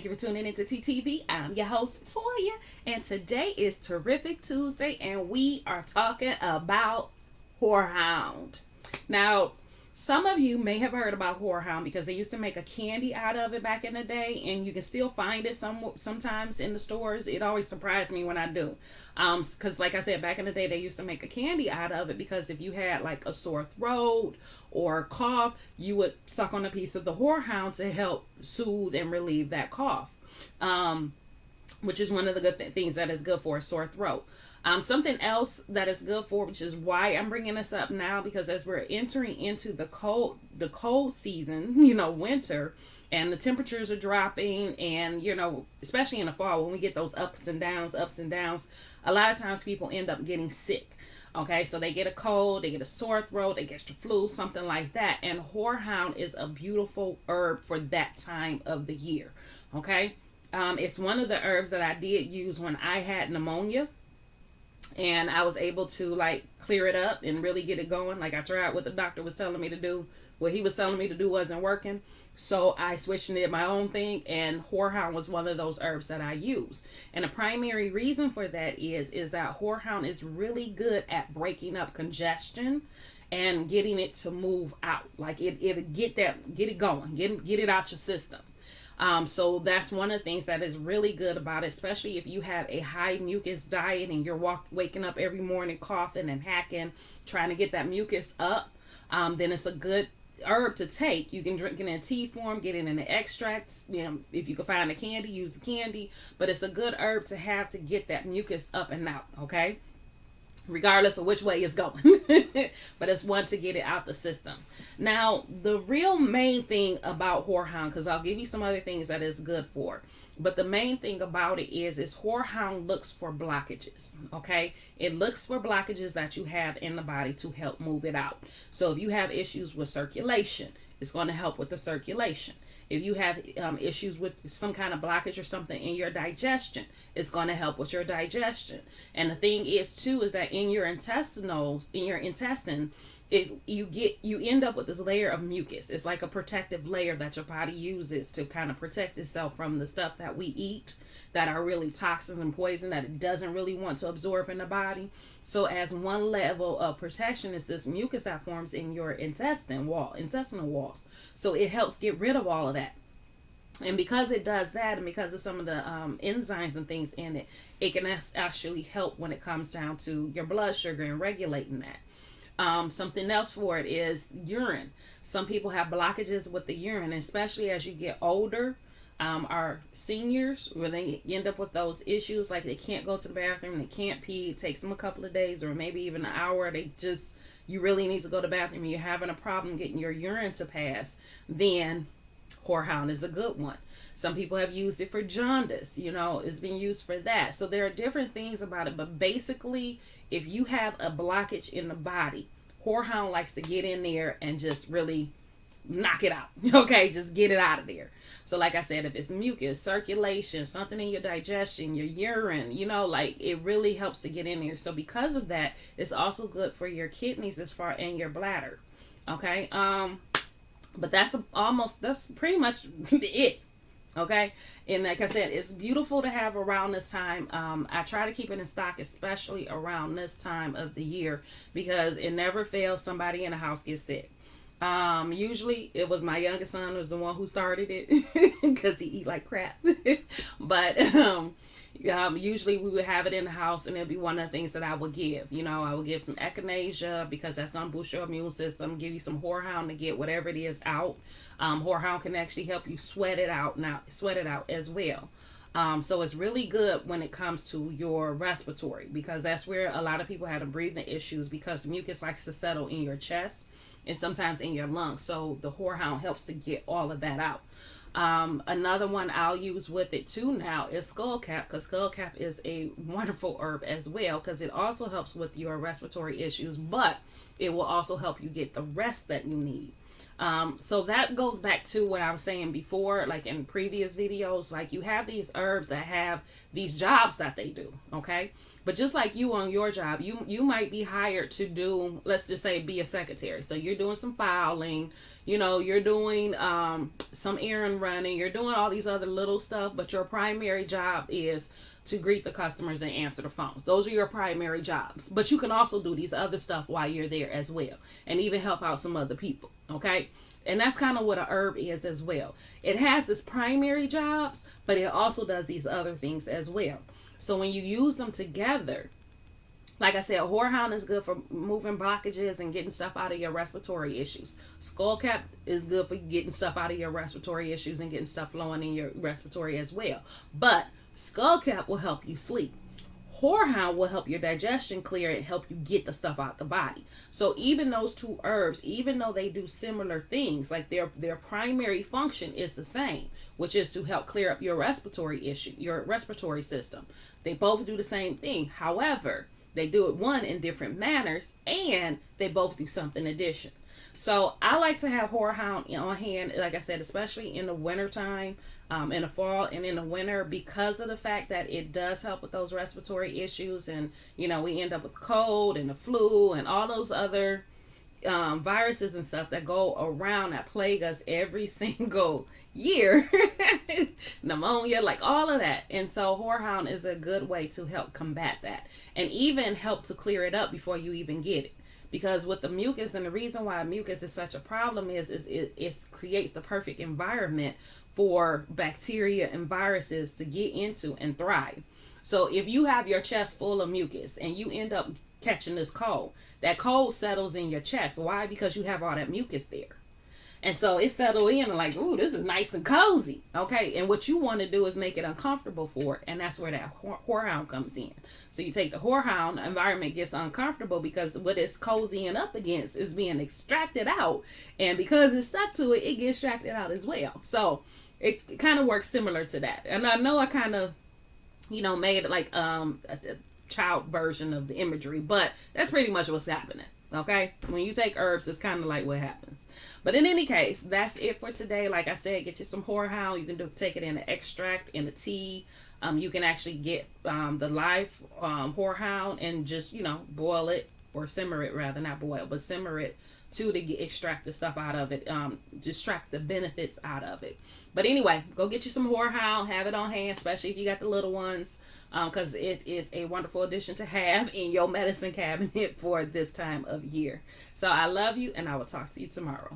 Thank you for tuning into TTV. I'm your host, Toya, and today is Terrific Tuesday, and we are talking about Horehound. Now, some of you may have heard about Horehound because they used to make a candy out of it back in the day, and you can still find it sometimes in the stores. It always surprised me when I do, because like I said, back in the day they used to make a candy out of it because if you had like a sore throat or a cough, you would suck on a piece of the Horehound to help soothe and relieve that cough. Um, which is one of the good things that is good for a sore throat. Something else that is good for, which is why I'm bringing this up now, because as we're entering into the cold season, winter, and the temperatures are dropping, and especially in the fall when we get those ups and downs, a lot of times people end up getting sick. Okay, so they get a cold, they get a sore throat, they get the flu, something like that. And horehound is a beautiful herb for that time of the year. Okay, it's one of the herbs that I did use when I had pneumonia, and I was able to like clear it up and really get it going. Like I tried what the doctor was telling me to do. What he was telling me to do wasn't working. So I switched and did my own thing, and horehound was one of those herbs that I use. And the primary reason for that is that horehound is really good at breaking up congestion and getting it to move out. Like it get it going, get it out your system. So that's one of the things that is really good about it, especially if you have a high mucus diet and you're waking up every morning coughing and hacking, trying to get that mucus up. Then it's a good herb to take. You can drink it in tea form, get it in the extracts. If you can find the candy, use the candy. But it's a good herb to have to get that mucus up and out. Okay, regardless of which way it's going. But it's one to get it out the system. Now, the real main thing about horehound, because I'll give you some other things that it's good for, but the main thing about it is horehound looks for blockages. Okay, it looks for blockages that you have in the body to help move it out. So if you have issues with circulation, it's going to help with the circulation. If you have issues with some kind of blockage or something in your digestion, it's going to help with your digestion. And the thing is too is that in your intestine, if you end up with this layer of mucus. It's like a protective layer that your body uses to kind of protect itself from the stuff that we eat that are really toxins and poison that it doesn't really want to absorb in the body. So as one level of protection is this mucus that forms in your intestinal walls. So it helps get rid of all of that. And because it does that, and because of some of the enzymes and things in it, it can actually help when it comes down to your blood sugar and regulating that. Something else for it is urine. Some people have blockages with the urine, especially as you get older. Our seniors, where they end up with those issues, like they can't go to the bathroom, they can't pee, it takes them a couple of days or maybe even an hour. You really need to go to the bathroom and you're having a problem getting your urine to pass, then horehound is a good one. Some people have used it for jaundice, it's been used for that. So there are different things about it, but basically, if you have a blockage in the body, horehound likes to get in there and just really knock it out. Okay, just get it out of there. So like I said, if it's mucus, circulation, something in your digestion, your urine, like it really helps to get in there. So because of that, it's also good for your kidneys and your bladder. Okay, but that's pretty much it. Okay, and like I said, it's beautiful to have around this time. I try to keep it in stock, especially around this time of the year, because it never fails, somebody in the house gets sick. Usually it was my youngest son was the one who started it because he eat like crap. But usually we would have it in the house, and it'd be one of the things that I would give. I would give some echinacea because that's going to boost your immune system. Give you some horehound to get whatever it is out. Horehound can actually help you sweat it out as well. So it's really good when it comes to your respiratory, because that's where a lot of people have breathing issues, because mucus likes to settle in your chest and sometimes in your lungs. So the horehound helps to get all of that out. Another one I'll use with it too now is skullcap, because skullcap is a wonderful herb as well, because it also helps with your respiratory issues, but it will also help you get the rest that you need. So that goes back to what I was saying before, like in previous videos, like you have these herbs that have these jobs that they do, okay? But just like you on your job, you might be hired to do, let's just say, be a secretary. So you're doing some filing, you're doing some errand running, you're doing all these other little stuff, but your primary job is to greet the customers and answer the phones. Those are your primary jobs. But you can also do these other stuff while you're there as well, and even help out some other people, okay? And that's kind of what a herb is as well. It has its primary jobs, but it also does these other things as well. So when you use them together, like I said, Horehound is good for moving blockages and getting stuff out of your respiratory issues. Skullcap is good for getting stuff out of your respiratory issues and getting stuff flowing in your respiratory as well. But Skullcap will help you sleep. Horehound will help your digestion clear and help you get the stuff out the body. So even those two herbs, even though they do similar things, like their primary function is the same, which is to help clear up your respiratory issue, your respiratory system. They both do the same thing. However, they do it one in different manners, and they both do something addition. So I like to have Horehound on hand, like I said, especially in the wintertime, in the fall and in the winter, because of the fact that it does help with those respiratory issues. And, we end up with cold and the flu and all those other viruses and stuff that go around that plague us every single year. Pneumonia, like all of that. And so Horehound is a good way to help combat that, and even help to clear it up before you even get it. Because with the mucus, and the reason why mucus is such a problem is it creates the perfect environment for bacteria and viruses to get into and thrive. So if you have your chest full of mucus and you end up catching this cold, that cold settles in your chest. Why? Because you have all that mucus there. And so it settled in and like, ooh, this is nice and cozy. Okay. And what you want to do is make it uncomfortable for it. And that's where that Horehound comes in. So you take the Horehound, the environment gets uncomfortable because what it's cozying up against is being extracted out. And because it's stuck to it, it gets extracted out as well. So it kind of works similar to that. And I know I kind of, made it like a child version of the imagery, but that's pretty much what's happening. Okay. When you take herbs, it's kind of like what happens. But in any case, that's it for today. Like I said, get you some Horehound. You can take it in an extract, in a tea. You can actually get the live Horehound and just, boil it, or simmer it rather, not boil, but simmer it to extract the stuff out of it, extract the benefits out of it. But anyway, go get you some Horehound, have it on hand, especially if you got the little ones, because it is a wonderful addition to have in your medicine cabinet for this time of year. So I love you, and I will talk to you tomorrow.